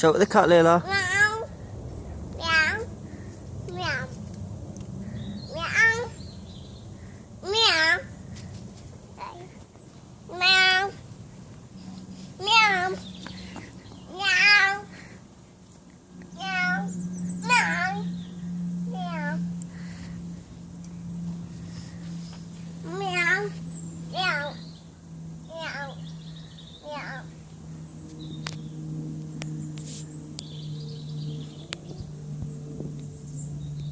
Shout at the cat, Layla. Meow. Meow. Meow. Meow. Meow. Meow. Meow. Meow. Meow. Meow. Meow. Meow. Meow. Meow. Meow.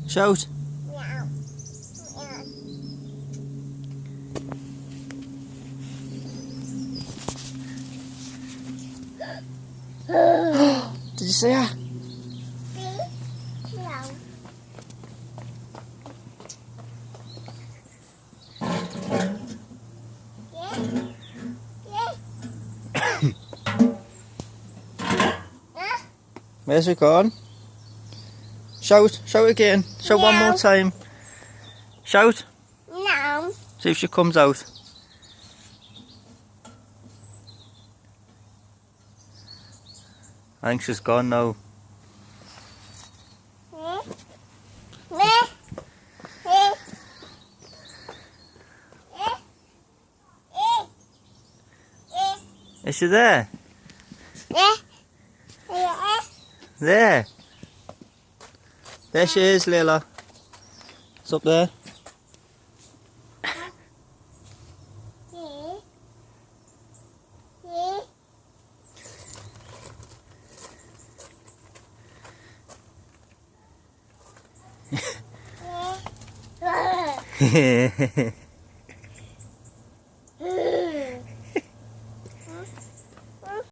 Shout. Meow. Meow. Did you see her? Meow. Where's it gone? Shout. Shout again. Shout one more Meow. time. Shout. Meow. See if she comes out. I think she's gone now. Is she there? There. There she is, Layla. It's up there.